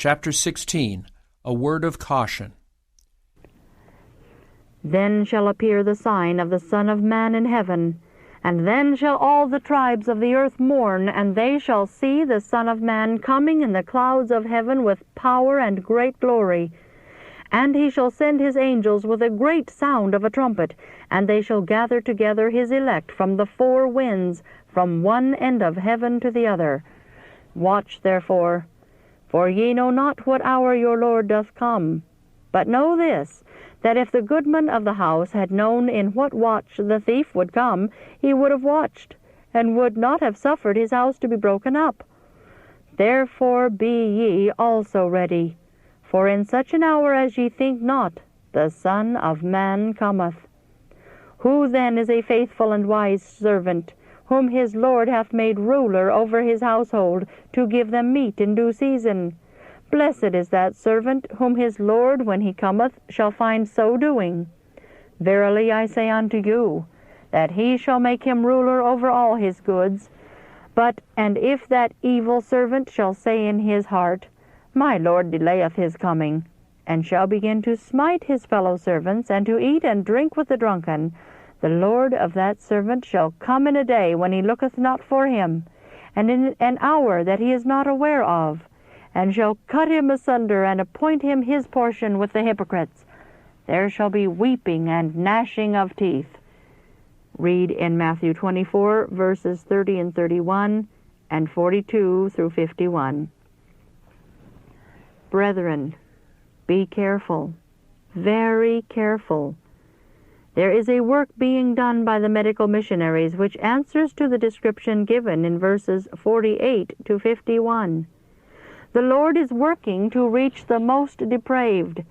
Chapter 16, A Word of Caution. Then shall appear the sign of the Son of Man in heaven, and then shall all the tribes of the earth mourn, and they shall see the Son of Man coming in the clouds of heaven with power and great glory. And he shall send his angels with a great sound of a trumpet, and they shall gather together his elect from the four winds, from one end of heaven to the other. Watch therefore, for ye know not what hour your Lord doth come. But know this, that if the goodman of the house had known in what watch the thief would come, he would have watched, and would not have suffered his house to be broken up. Therefore be ye also ready, for in such an hour as ye think not, the Son of Man cometh. Who then is a faithful and wise servant, whom his Lord hath made ruler over his household, to give them meat in due season? Blessed is that servant, whom his Lord, when he cometh, shall find so doing. Verily I say unto you, that he shall make him ruler over all his goods. And if that evil servant shall say in his heart, My Lord delayeth his coming, and shall begin to smite his fellow servants, and to eat and drink with the drunken, the Lord of that servant shall come in a day when he looketh not for him, and in an hour that he is not aware of, and shall cut him asunder, and appoint him his portion with the hypocrites. There shall be weeping and gnashing of teeth. Read in Matthew 24, verses 30 and 31, and 42 through 51. Brethren, be careful, very careful. There is a work being done by the medical missionaries which answers to the description given in verses 48 to 51. The Lord is working to reach the most depraved.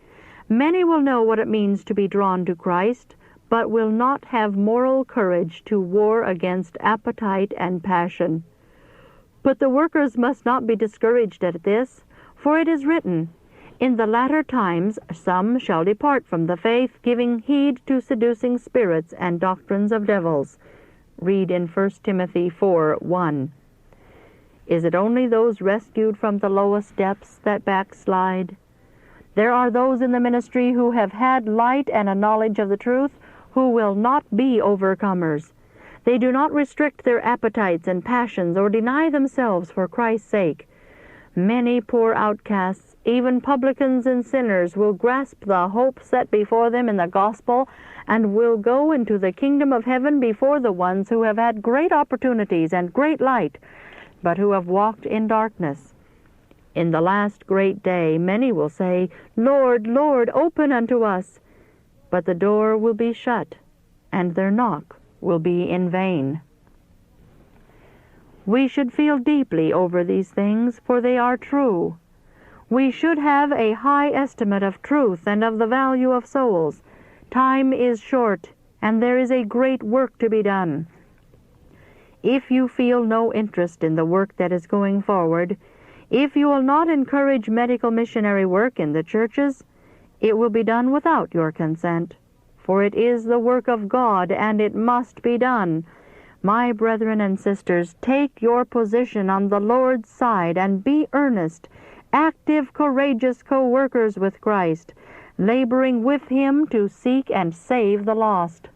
Many will know what it means to be drawn to Christ, but will not have moral courage to war against appetite and passion. But the workers must not be discouraged at this, for it is written, In the latter times some shall depart from the faith, giving heed to seducing spirits and doctrines of devils. Read in 1 Timothy 4:1. Is it only those rescued from the lowest depths that backslide? There are those in the ministry who have had light and a knowledge of the truth, who will not be overcomers. They do not restrict their appetites and passions or deny themselves for Christ's sake. Many poor outcasts, even publicans and sinners, will grasp the hope set before them in the gospel, and will go into the kingdom of heaven before the ones who have had great opportunities and great light, but who have walked in darkness. In the last great day many will say, Lord, Lord, open unto us. But the door will be shut, and their knock will be in vain. We should feel deeply over these things, for they are true. We should have a high estimate of truth and of the value of souls. Time is short, and there is a great work to be done. If you feel no interest in the work that is going forward, if you will not encourage medical missionary work in the churches, it will be done without your consent, for it is the work of God, and it must be done. My brethren and sisters, take your position on the Lord's side, and be earnest, active, courageous co-workers with Christ, laboring with him to seek and save the lost.